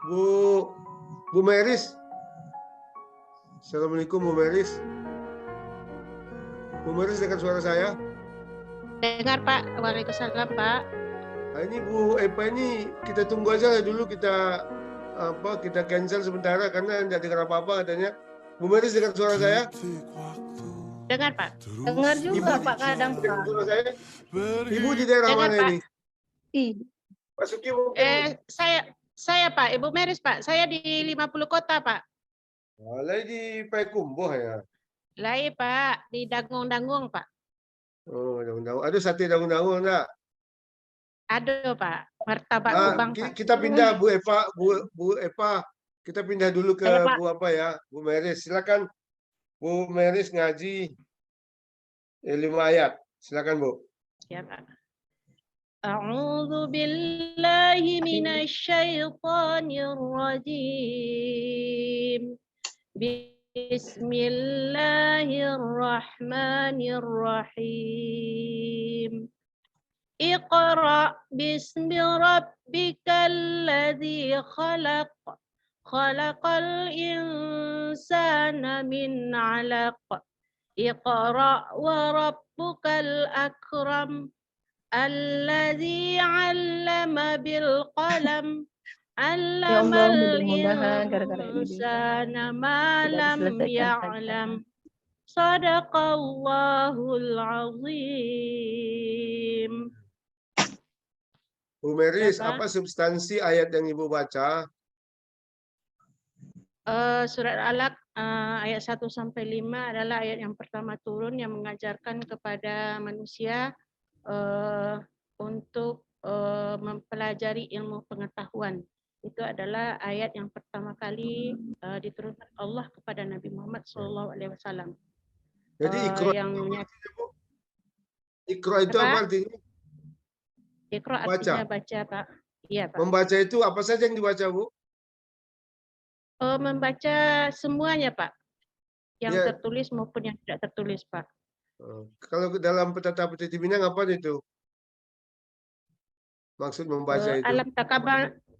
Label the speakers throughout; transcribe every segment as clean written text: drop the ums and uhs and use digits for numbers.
Speaker 1: Bu, Bu Meris. Assalamualaikum Bu Meris. Bu Meris dengar suara saya?
Speaker 2: Dengar Pak. Waalaikumsalam Pak.
Speaker 1: Ini Bu Epa ini kita tunggu aja dulu kita cancel sementara karena tidak dengar apa-apa katanya. Bu Meris dengar suara saya?
Speaker 2: Dengar Pak.
Speaker 3: Dengar
Speaker 1: Ibu
Speaker 3: juga Pak kadang
Speaker 1: dengar
Speaker 3: Pak.
Speaker 1: suara saya? Ibu di daerah
Speaker 2: Dengar
Speaker 1: mana
Speaker 2: Pak.
Speaker 1: ini? Pak Suki mungkin.
Speaker 2: Saya Pak, Ibu Meris Pak. Saya di 50 kota Pak.
Speaker 1: Lagi di Payakumbuh ya.
Speaker 2: Lai Pak, di Dangung-Dangung Pak.
Speaker 1: Oh, daun-daun. Aduh, sate daun-daun enggak?
Speaker 2: Ada Pak. Martabak Kubang Pak.
Speaker 1: Kita pindah Bu Epa, kita pindah dulu ke
Speaker 2: Saya, Pak.
Speaker 1: Bu apa ya, Bu Meris. Silakan Bu Meris ngaji 5 ayat. Silakan Bu.
Speaker 2: Ya Pak. A'udzu billahi minasyaitonir rajim. Bismillahirrahmanirrahim. Iqra bismi rabbikal ladzi khalaq. Khalaqal insana min 'alaq. Iqra wa rabbukal akram. Alladzi 'allama bil qalam. Allamal insana ma lam ya'lam. Shadaqallahul azim.
Speaker 1: Bu Meris,
Speaker 2: Ya,
Speaker 1: apa substansi ayat yang Ibu baca?
Speaker 2: Surat Al-Alaq ayat 1 sampai 5 adalah ayat yang pertama turun yang mengajarkan kepada manusia untuk mempelajari ilmu pengetahuan. Itu adalah ayat yang pertama kali diturunkan Allah kepada Nabi Muhammad SAW.
Speaker 1: Jadi Iqra itu apa artinya?
Speaker 2: Iqra artinya baca, Pak. Iya, Pak.
Speaker 1: Membaca itu apa saja yang dibaca, Bu?
Speaker 2: Membaca semuanya, Pak. Yang
Speaker 1: Ya.
Speaker 2: tertulis maupun yang tidak tertulis, Pak.
Speaker 1: Kalau dalam Petata Petiti Minang apa itu? Maksud membaca itu?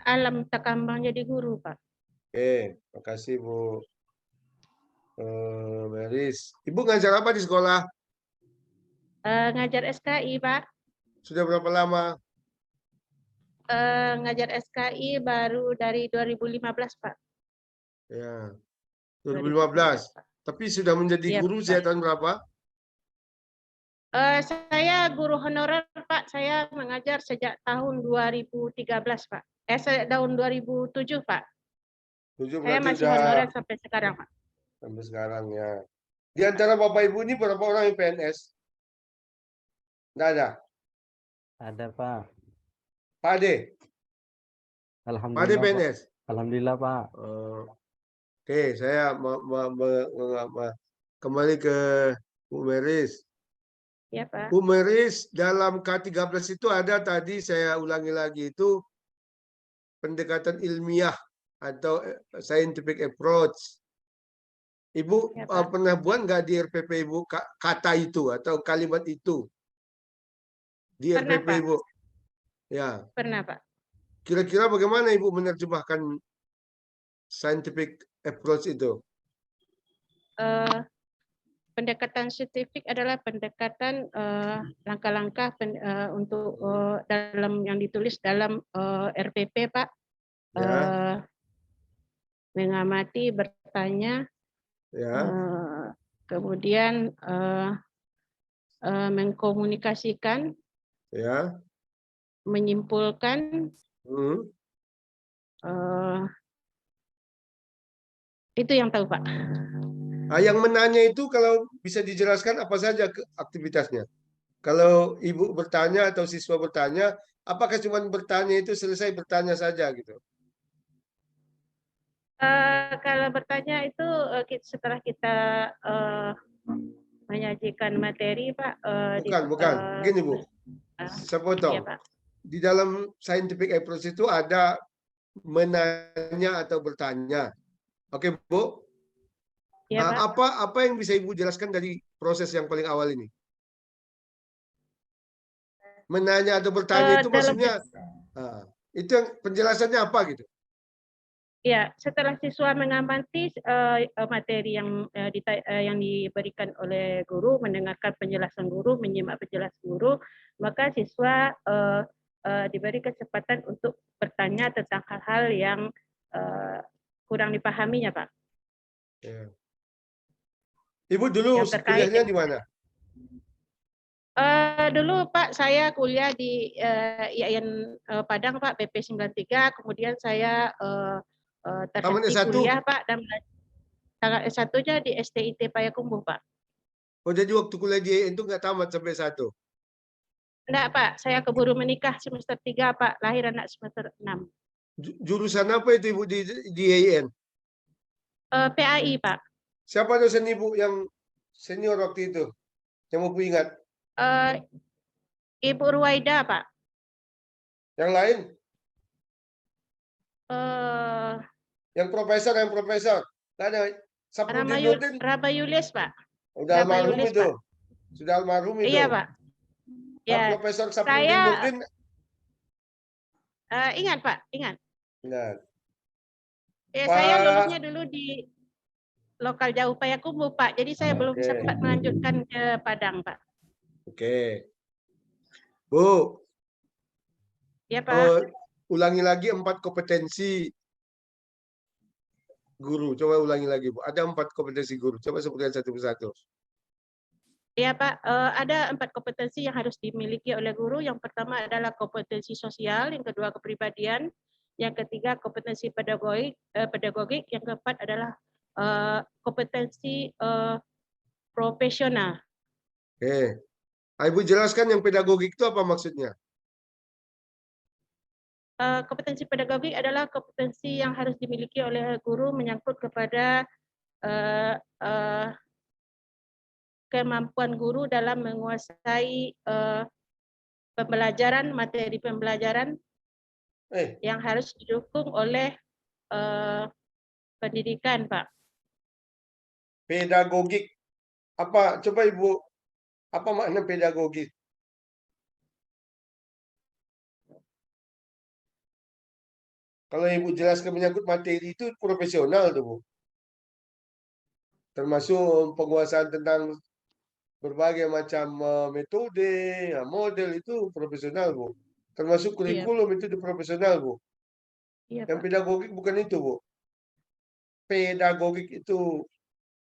Speaker 2: Alam takambang jadi guru, Pak.
Speaker 1: Oke, makasih Bu Meris. Ibu ngajar apa di sekolah?
Speaker 2: Ngajar SKI, Pak.
Speaker 1: Sudah berapa lama?
Speaker 2: Ngajar SKI baru dari 2015, Pak.
Speaker 1: Ya, 2015. Tapi sudah menjadi guru sejak tahun berapa?
Speaker 2: Saya guru honorer, Pak. Saya mengajar sejak tahun 2013, Pak. Tahun 2007, Pak. Saya masih honorer sampai sekarang, Pak.
Speaker 1: Sampai sekarang ya. Di antara Bapak Ibu ini berapa orang yang PNS? Nggak ada?
Speaker 4: Ada, Pak.
Speaker 1: Pak Ade?
Speaker 4: Alhamdulillah,
Speaker 1: Pak Ade PNS?
Speaker 4: Alhamdulillah, Pak.
Speaker 1: Oke, saya kembali ke Bu Meris.
Speaker 2: Ya, Pak.
Speaker 1: Bu Meris, dalam K13 itu ada tadi saya ulangi lagi itu pendekatan ilmiah atau scientific approach. Ibu
Speaker 2: ya,
Speaker 1: pernah buat nggak di RPP Ibu kata itu atau kalimat itu? Di
Speaker 2: pernah,
Speaker 1: RPP
Speaker 2: Pak.
Speaker 1: Ibu? Ya.
Speaker 2: Pernah, Pak.
Speaker 1: Kira-kira bagaimana Ibu menerjemahkan scientific approach itu?
Speaker 2: Pendekatan saintifik adalah pendekatan langkah-langkah untuk dalam yang ditulis dalam RPP, Pak.
Speaker 1: Ya.
Speaker 2: Mengamati, bertanya,
Speaker 1: Ya.
Speaker 2: Kemudian mengkomunikasikan,
Speaker 1: Ya.
Speaker 2: menyimpulkan, itu yang tahu, Pak.
Speaker 1: Yang menanya itu kalau bisa dijelaskan apa saja aktivitasnya? Kalau Ibu bertanya atau siswa bertanya, apakah cuma bertanya itu selesai bertanya saja gitu?
Speaker 2: Kalau bertanya itu setelah kita menyajikan materi, Pak.
Speaker 1: Bukan. Gini, Bu. Saya potong.
Speaker 2: Ya, Pak.
Speaker 1: Di dalam scientific approach itu ada menanya atau bertanya. Oke, Bu?
Speaker 2: Ya, Pak.
Speaker 1: Apa yang bisa Ibu jelaskan dari proses yang paling awal ini? Menanya atau bertanya itu maksudnya itu yang penjelasannya apa gitu?
Speaker 2: Ya, setelah siswa mengamati materi yang diberikan oleh guru, mendengarkan penjelasan guru, menyimak penjelasan guru, maka siswa diberi kesempatan untuk bertanya tentang hal-hal yang kurang dipahaminya, Pak.
Speaker 1: Ya. Ibu dulu
Speaker 2: Yang terkait
Speaker 1: kuliahnya di mana?
Speaker 2: dulu Pak, saya kuliah di IAIN Padang, Pak, BP 93. Kemudian saya
Speaker 1: Tamat
Speaker 2: terhenti
Speaker 1: S1?
Speaker 2: kuliah, Pak, dan tanggal S1-nya di STIT Payakumbuh, Pak.
Speaker 1: Oh, jadi waktu kuliah di IAIN itu nggak tamat sampai 1?
Speaker 2: Enggak, Pak. Saya keburu menikah semester 3, Pak. Lahir anak semester 6.
Speaker 1: Jurusan apa itu Ibu di IAIN?
Speaker 2: PAI, Pak.
Speaker 1: Siapa dosen Ibu yang senior waktu itu? Yang mau ingat?
Speaker 2: Eh, Ibu Ruwaida, Pak.
Speaker 1: Yang lain?
Speaker 2: Eh,
Speaker 1: Yang profesor? Nggak ada. Saprudin Nurdin?
Speaker 2: Ramayulis, Pak.
Speaker 1: Udah almarhum
Speaker 2: Ramayulis,
Speaker 1: itu.
Speaker 2: Pak.
Speaker 1: Sudah almarhum itu.
Speaker 2: Iya, Pak.
Speaker 1: Pak
Speaker 2: Ya,
Speaker 1: Profesor Saprudin
Speaker 2: saya
Speaker 1: Nurdin?
Speaker 2: ingat, Pak. Ingat.
Speaker 1: Nah,
Speaker 2: Saya lulusnya
Speaker 1: Pak.
Speaker 2: dulu di lokal jauh Payakumbuh, Pak. Jadi saya belum
Speaker 1: Oke.
Speaker 2: sempat melanjutkan ke Padang, Pak.
Speaker 1: Oke. Bu,
Speaker 2: Ya, Pak.
Speaker 1: ulangi lagi 4 kompetensi guru. Coba ulangi lagi, Bu. Ada 4 kompetensi guru. Coba sebutkan satu persatu.
Speaker 2: Ya, Pak. Ada 4 kompetensi yang harus dimiliki oleh guru. Yang pertama adalah kompetensi sosial, yang kedua kepribadian, yang ketiga kompetensi pedagogik, yang keempat adalah kompetensi profesional.
Speaker 1: Oke. Ibu jelaskan yang pedagogik itu apa maksudnya?
Speaker 2: Kompetensi pedagogik adalah kompetensi yang harus dimiliki oleh guru menyangkut kepada kemampuan guru dalam menguasai materi pembelajaran yang harus didukung oleh pendidikan, Pak.
Speaker 1: Pedagogik. Apa? Coba Ibu, apa makna pedagogik? Kalau Ibu jelaskan menyangkut materi itu profesional tuh, Bu. Termasuk penguasaan tentang berbagai macam metode, model itu profesional, Bu. Termasuk
Speaker 2: Iya,
Speaker 1: kurikulum itu profesional, Bu.
Speaker 2: iya,
Speaker 1: Yang
Speaker 2: Pak.
Speaker 1: pedagogik bukan itu, Bu. Pedagogik itu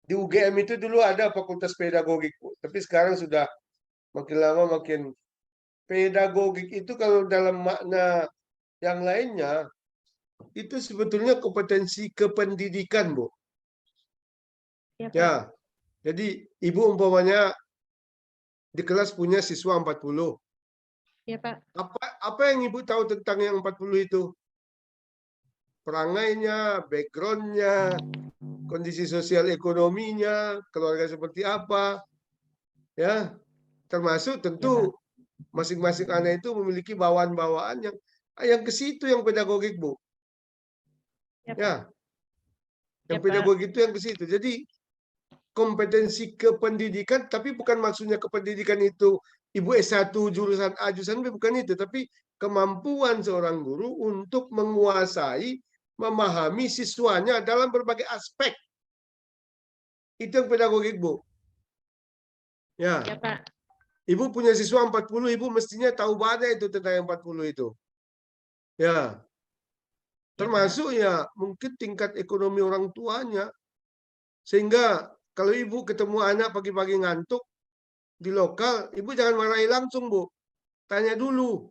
Speaker 1: di UGM itu dulu ada fakultas pedagogik, Bu. Tapi sekarang sudah makin lama makin pedagogik itu kalau dalam makna yang lainnya itu sebetulnya kompetensi kependidikan, Bu.
Speaker 2: Iya, Pak.
Speaker 1: Ya. Jadi Ibu umpamanya di kelas punya siswa 40.
Speaker 2: Iya, Pak.
Speaker 1: Apa yang Ibu tahu tentang yang 40 itu? Perangainya, backgroundnya, kondisi sosial ekonominya, keluarga seperti apa, ya. Termasuk
Speaker 2: Iya, Pak.
Speaker 1: tentu masing-masing anak itu memiliki bawaan-bawaan yang ke situ yang pedagogik, Bu.
Speaker 2: Iya, Pak.
Speaker 1: Ya, yang
Speaker 2: Iya, Pak.
Speaker 1: pedagogik itu yang ke situ. Jadi kompetensi kependidikan, tapi bukan maksudnya kependidikan itu Ibu S1 jurusan A, jurusan B, bukan itu. Tapi kemampuan seorang guru untuk menguasai, memahami siswanya dalam berbagai aspek. Itu yang pedagogik, Bu. Ya,
Speaker 2: Iya, Pak.
Speaker 1: Ibu punya siswa 40, Ibu mestinya tahu banyak itu tentang yang 40 itu. Ya, termasuk ya mungkin tingkat ekonomi orang tuanya. Sehingga kalau Ibu ketemu anak pagi-pagi ngantuk, di lokal, Ibu jangan marahi langsung, Bu. Tanya dulu.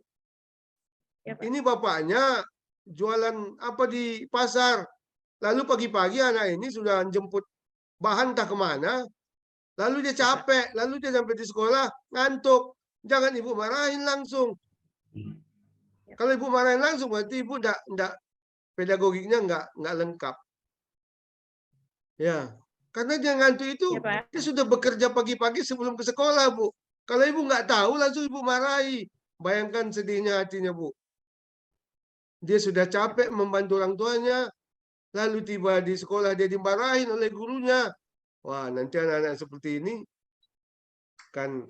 Speaker 2: Ya, Pak.
Speaker 1: Ini bapaknya jualan apa di pasar. Lalu pagi-pagi anak ini sudah jemput bahan tak kemana. Lalu dia capek. Lalu dia sampai di sekolah ngantuk. Jangan Ibu marahin langsung. Kalau Ibu marahin langsung, berarti Ibu enggak pedagogiknya enggak lengkap. Ya, karena dia ngantuk itu,
Speaker 2: Ya, Pak.
Speaker 1: dia sudah bekerja pagi-pagi sebelum ke sekolah, Bu. Kalau Ibu nggak tahu, langsung Ibu marahi. Bayangkan sedihnya hatinya, Bu. Dia sudah capek membantu orang tuanya, lalu tiba di sekolah dia dimarahin oleh gurunya. Wah, nanti anak-anak seperti ini kan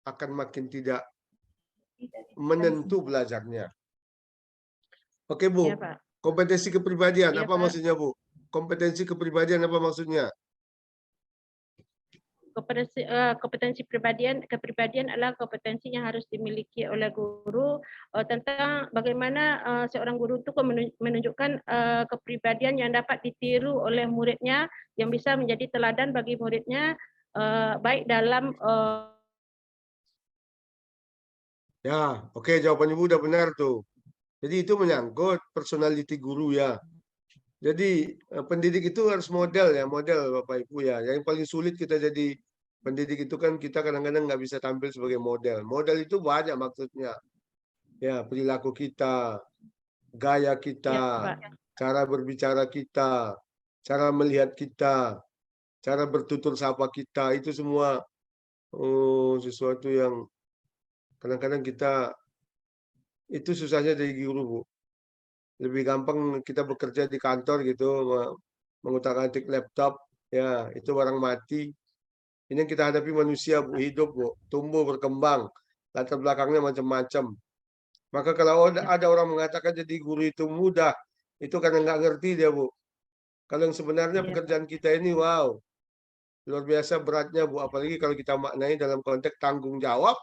Speaker 1: akan makin tidak menentu belajarnya. Oke, Bu.
Speaker 2: Ya, Pak.
Speaker 1: Kompetensi kepribadian,
Speaker 2: Iya,
Speaker 1: apa
Speaker 2: Pak.
Speaker 1: maksudnya, Bu? Kompetensi kepribadian apa maksudnya?
Speaker 2: Kompetensi kepribadian adalah kompetensi yang harus dimiliki oleh guru tentang bagaimana seorang guru itu menunjukkan kepribadian yang dapat ditiru oleh muridnya, yang bisa menjadi teladan bagi muridnya, baik dalam
Speaker 1: Ya, oke, jawaban Ibu udah benar tuh. Jadi itu menyangkut personality guru ya. Jadi pendidik itu harus model ya, model Bapak Ibu ya. Yang paling sulit kita jadi pendidik itu kan kita kadang-kadang nggak bisa tampil sebagai model. Model itu banyak maksudnya. Ya, perilaku kita, gaya
Speaker 2: ya,
Speaker 1: kita,
Speaker 2: Pak.
Speaker 1: cara berbicara kita, cara melihat kita, cara bertutur sapa kita, itu semua sesuatu yang kadang-kadang kita itu susahnya jadi guru, Bu. Lebih gampang kita bekerja di kantor gitu, mengutak-atik laptop, ya itu barang mati. Ini yang kita hadapi manusia, Bu, hidup, Bu, tumbuh, berkembang, latar belakangnya macam-macam. Maka kalau ada orang mengatakan jadi guru itu mudah, itu karena nggak ngerti dia, Bu. Kalau yang sebenarnya
Speaker 2: Iya, Pak.
Speaker 1: pekerjaan kita ini, wow, luar biasa beratnya, Bu. Apalagi kalau kita maknai dalam konteks tanggung jawab,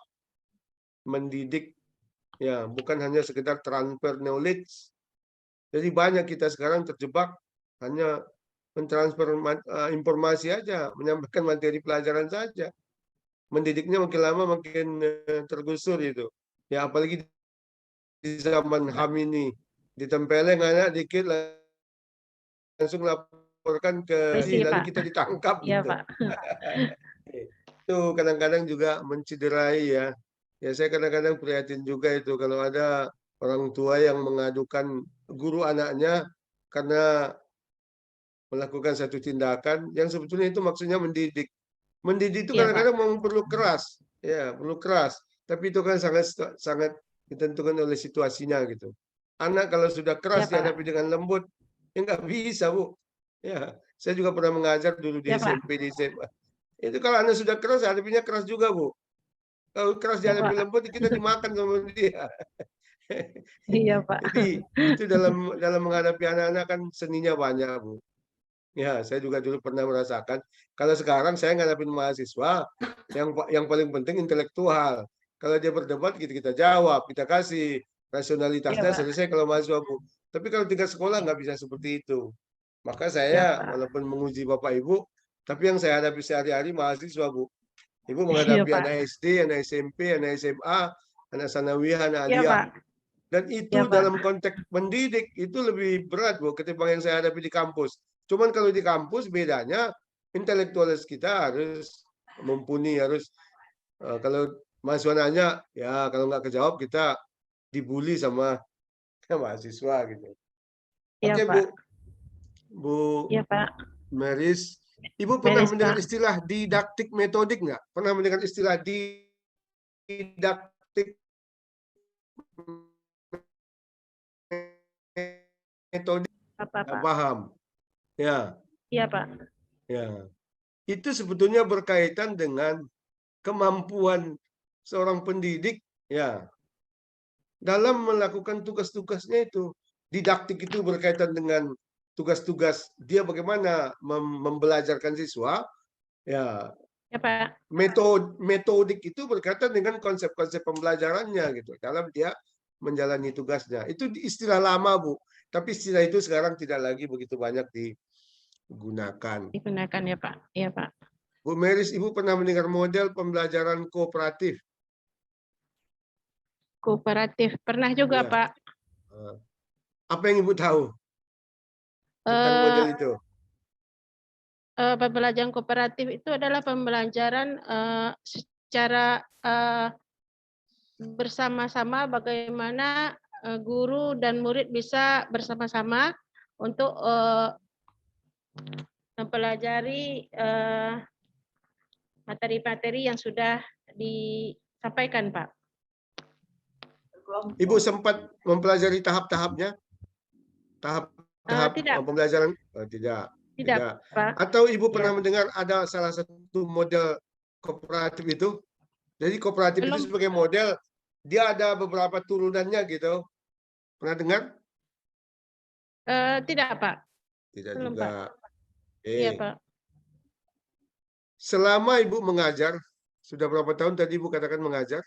Speaker 1: mendidik, ya bukan hanya sekedar transfer knowledge. Jadi banyak kita sekarang terjebak hanya mentransfer informasi aja, menyampaikan materi pelajaran saja. Mendidiknya makin lama makin tergusur itu. Ya apalagi di zaman HAM ini, ditempelin anak dikit langsung laporkan ke
Speaker 2: Polisi,
Speaker 1: lalu
Speaker 2: Pak.
Speaker 1: kita ditangkap
Speaker 2: Iya,
Speaker 1: gitu.
Speaker 2: Pak.
Speaker 1: Itu kadang-kadang juga menciderai ya. Ya saya kadang-kadang prihatin juga itu kalau ada orang tua yang mengadukan guru anaknya karena melakukan satu tindakan yang sebetulnya itu maksudnya mendidik. Mendidik itu
Speaker 2: Iya, Pak.
Speaker 1: kadang-kadang memang perlu keras, ya perlu keras. Tapi itu kan sangat sangat ditentukan oleh situasinya gitu. Anak kalau sudah
Speaker 2: Iya,
Speaker 1: keras
Speaker 2: Pak.
Speaker 1: dihadapi dengan lembut, ya nggak bisa, Bu. Ya, saya juga pernah mengajar dulu di
Speaker 2: Iya, Pak.
Speaker 1: SMP, di SMA. Itu kalau anak sudah keras, hadapinya keras juga, Bu. Kalau keras
Speaker 2: Iya,
Speaker 1: dihadapi
Speaker 2: Pak.
Speaker 1: lembut, kita dimakan sama dia.
Speaker 2: Iya, Pak.
Speaker 1: Jadi itu dalam menghadapi anak-anak kan seninya banyak, Bu. Ya, saya juga dulu pernah merasakan. Kalau sekarang saya ngadapin mahasiswa, yang paling penting intelektual. Kalau dia berdebat, kita jawab, kita kasih
Speaker 2: Iya,
Speaker 1: rasionalitasnya
Speaker 2: Pak.
Speaker 1: selesai kalau mahasiswa, Bu. Tapi kalau tingkat sekolah nggak bisa seperti itu. Maka
Speaker 2: Iya,
Speaker 1: saya
Speaker 2: Pak.
Speaker 1: walaupun menguji Bapak Ibu, tapi yang saya hadapi sehari-hari mahasiswa, Bu. Ibu
Speaker 2: Iya,
Speaker 1: menghadapi
Speaker 2: Pak.
Speaker 1: anak SD, anak SMP, anak SMA, anak sanawiyah, anak
Speaker 2: Iya,
Speaker 1: aliyah.
Speaker 2: Pak.
Speaker 1: Dan
Speaker 2: Iya,
Speaker 1: itu
Speaker 2: Pak.
Speaker 1: dalam konteks mendidik itu lebih berat, Bu, ketimbang yang saya hadapi di kampus. Cuman kalau di kampus bedanya intelektualis kita harus mumpuni, harus kalau mahasiswa nanya, ya kalau nggak kejawab kita dibully sama mahasiswa gitu.
Speaker 2: Iya,
Speaker 1: Oke,
Speaker 2: Pak.
Speaker 1: Bu
Speaker 2: Iya, Pak.
Speaker 1: Meris, Ibu pernah
Speaker 2: Beres,
Speaker 1: mendengar
Speaker 2: Pak.
Speaker 1: istilah didaktik metodik nggak? Pernah mendengar istilah didaktik metodik?
Speaker 2: Apa,
Speaker 1: Nggak
Speaker 2: Pak?
Speaker 1: paham. Ya,
Speaker 2: Iya, Pak.
Speaker 1: ya. Itu sebetulnya berkaitan dengan kemampuan seorang pendidik ya dalam melakukan tugas-tugasnya itu. Didaktik itu berkaitan dengan tugas-tugas dia bagaimana membelajarkan siswa. Ya,
Speaker 2: Ya, Pak.
Speaker 1: metodik itu berkaitan dengan konsep-konsep pembelajarannya gitu dalam dia menjalani tugasnya. Itu istilah lama, Bu. Tapi istilah itu sekarang tidak lagi begitu banyak digunakan.
Speaker 2: Digunakan ya, Pak. Iya, Pak.
Speaker 1: Bu Meris, Ibu pernah mendengar model pembelajaran kooperatif?
Speaker 2: Kooperatif. Pernah juga,
Speaker 1: Ya.
Speaker 2: Pak.
Speaker 1: Apa yang Ibu tahu tentang
Speaker 2: Eh,
Speaker 1: model itu?
Speaker 2: Pembelajaran kooperatif itu adalah pembelajaran secara bersama-sama bagaimana guru dan murid bisa bersama-sama untuk mempelajari materi-materi yang sudah disampaikan, Pak.
Speaker 1: Ibu sempat mempelajari tahap-tahapnya? Tahap-tahap
Speaker 2: Tidak,
Speaker 1: pembelajaran? Tidak.
Speaker 2: tidak, Pak.
Speaker 1: Atau Ibu pernah
Speaker 2: Ya.
Speaker 1: mendengar ada salah satu model kooperatif itu? Jadi kooperatif itu
Speaker 2: Belum.
Speaker 1: sebagai model, dia ada beberapa turunannya gitu. Pernah dengar?
Speaker 2: Tidak, Pak.
Speaker 1: Tidak
Speaker 2: Belum,
Speaker 1: juga.
Speaker 2: Pak. Iya, Pak.
Speaker 1: Selama Ibu mengajar, sudah berapa tahun tadi Ibu katakan mengajar?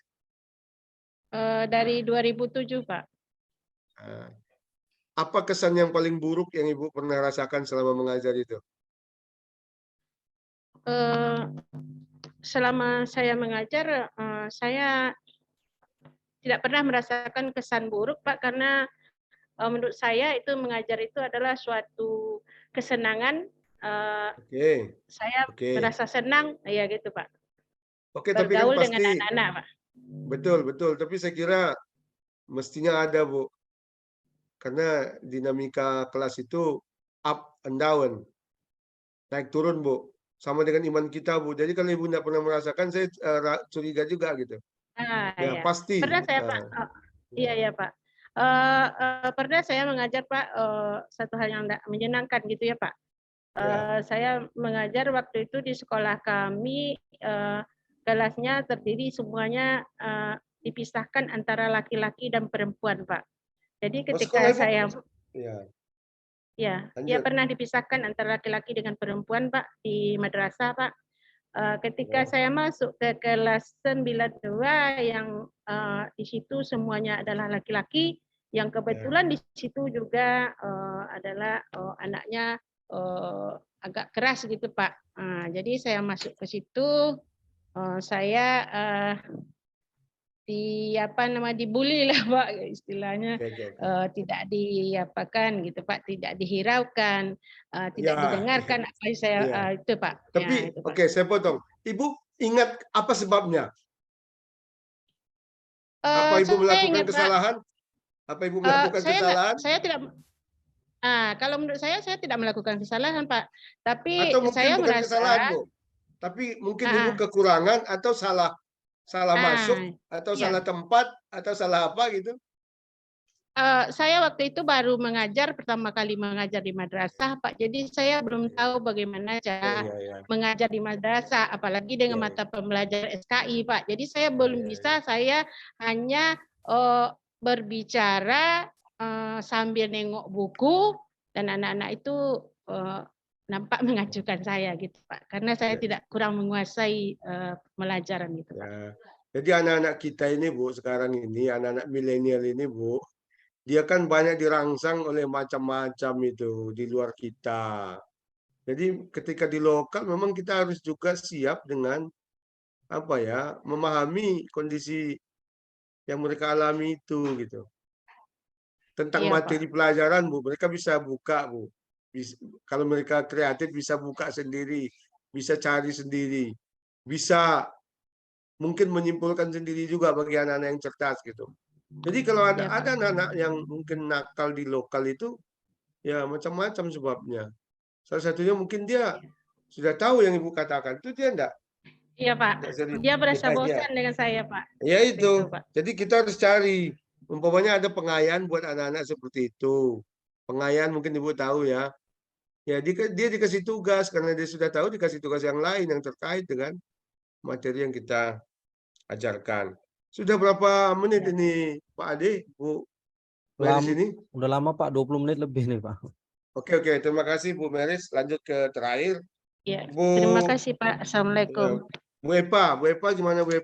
Speaker 2: Dari 2007, Pak.
Speaker 1: Nah, apa kesan yang paling buruk yang Ibu pernah rasakan selama mengajar itu?
Speaker 2: Eh, Selama saya mengajar, saya tidak pernah merasakan kesan buruk, Pak, karena menurut saya itu mengajar itu adalah suatu kesenangan.
Speaker 1: Oke,
Speaker 2: Saya
Speaker 1: oke.
Speaker 2: merasa senang, ya gitu, Pak.
Speaker 1: Oke, tapi kan
Speaker 2: Bergaul dengan
Speaker 1: pasti
Speaker 2: anak-anak, Pak.
Speaker 1: betul. Tapi saya kira mestinya ada, Bu. Karena dinamika kelas itu up and down, naik turun, Bu. Sama dengan iman kita, Bu. Jadi kalau Ibu tidak pernah merasakan, saya curiga juga gitu. Ya,
Speaker 2: Ya.
Speaker 1: pasti.
Speaker 2: Pernah saya, Pak. Iya, ya, Pak. Pernah saya mengajar, Pak, satu hal yang tidak menyenangkan gitu ya, Pak.
Speaker 1: Ya.
Speaker 2: Saya mengajar waktu itu di sekolah kami, kelasnya terdiri semuanya dipisahkan antara laki-laki dan perempuan, Pak. Jadi
Speaker 1: Oh, sekolah
Speaker 2: ketika
Speaker 1: Ibu.
Speaker 2: saya
Speaker 1: Ya,
Speaker 2: ya
Speaker 1: lanjut.
Speaker 2: pernah dipisahkan antara laki-laki dengan perempuan, Pak, di madrasah, Pak. Ketika
Speaker 1: Ya.
Speaker 2: saya masuk ke kelas 92 yang di situ semuanya adalah laki-laki, yang kebetulan di situ juga adalah anaknya agak keras gitu, Pak. Jadi saya masuk ke situ, saya dibully lah, Pak, istilahnya.
Speaker 1: Oke.
Speaker 2: Tidak diapakan gitu, Pak, tidak dihiraukan, tidak
Speaker 1: Ya,
Speaker 2: didengarkan apa yang saya
Speaker 1: ya.
Speaker 2: itu, Pak. Ya,
Speaker 1: Tapi,
Speaker 2: itu, Pak.
Speaker 1: oke, saya potong. Ibu ingat apa sebabnya? Apa Ibu
Speaker 2: Saya
Speaker 1: melakukan
Speaker 2: ingat, Pak,
Speaker 1: kesalahan? Apa Ibu melakukan kesalahan?
Speaker 2: saya tidak. Kalau menurut saya tidak melakukan kesalahan, Pak.
Speaker 1: Atau
Speaker 2: Tapi
Speaker 1: mungkin
Speaker 2: saya
Speaker 1: bukan kesalahan,
Speaker 2: merasa,
Speaker 1: Bu. Tapi mungkin Ibu
Speaker 2: ah,
Speaker 1: kekurangan atau salah masuk
Speaker 2: ah,
Speaker 1: atau
Speaker 2: ya.
Speaker 1: salah tempat atau salah apa gitu.
Speaker 2: Saya waktu itu baru mengajar, pertama kali mengajar di madrasah, Pak. Jadi saya belum tahu bagaimana cara
Speaker 1: Ya.
Speaker 2: mengajar di madrasah, apalagi dengan
Speaker 1: Ya.
Speaker 2: mata pembelajaran SKI, Pak. Jadi saya
Speaker 1: Ya.
Speaker 2: belum bisa, saya hanya berbicara sambil nengok buku, dan anak-anak itu nampak mengacukan saya gitu, Pak. Karena saya tidak kurang menguasai pembelajaran gitu, Pak.
Speaker 1: Ya. Jadi anak-anak kita ini, Bu, sekarang ini anak-anak milenial ini, Bu, dia kan banyak dirangsang oleh macam-macam itu di luar kita. Jadi ketika di lokal memang kita harus juga siap dengan apa ya, memahami kondisi yang mereka alami itu gitu. Tentang
Speaker 2: Iya, Pak.
Speaker 1: materi pelajaran, Bu, mereka bisa buka, Bu. Kalau mereka kreatif bisa buka sendiri, bisa cari sendiri, bisa mungkin menyimpulkan sendiri juga bagi anak-anak yang cerdas gitu. Jadi kalau ada
Speaker 2: Iya, Pak.
Speaker 1: anak-anak yang mungkin nakal di lokal itu, ya macam-macam sebabnya. Salah satunya mungkin dia sudah tahu yang Ibu katakan, itu dia enggak
Speaker 2: Iya, Pak.
Speaker 1: serius.
Speaker 2: Dia merasa
Speaker 1: Ya.
Speaker 2: bosan dengan saya, Pak.
Speaker 1: Ya
Speaker 2: Waktu itu,
Speaker 1: itu.
Speaker 2: Pak.
Speaker 1: Jadi kita harus cari. Umpamanya ada pengayaan buat anak-anak seperti itu. Pengayaan mungkin Ibu tahu ya. Ya dia dikasih tugas karena dia sudah tahu dikasih tugas yang lain yang terkait dengan materi yang kita ajarkan. Sudah berapa menit
Speaker 2: Ya.
Speaker 1: ini Pak Ade, Bu Meris ini?
Speaker 4: Udah lama Pak, 20 menit lebih nih Pak.
Speaker 1: Oke. Terima kasih Bu Meris. Lanjut ke terakhir.
Speaker 2: Ya.
Speaker 1: Bu
Speaker 2: Terima kasih, Pak.
Speaker 1: ya,
Speaker 2: Assalamualaikum.
Speaker 1: Bu Epa gimana Bu Epa?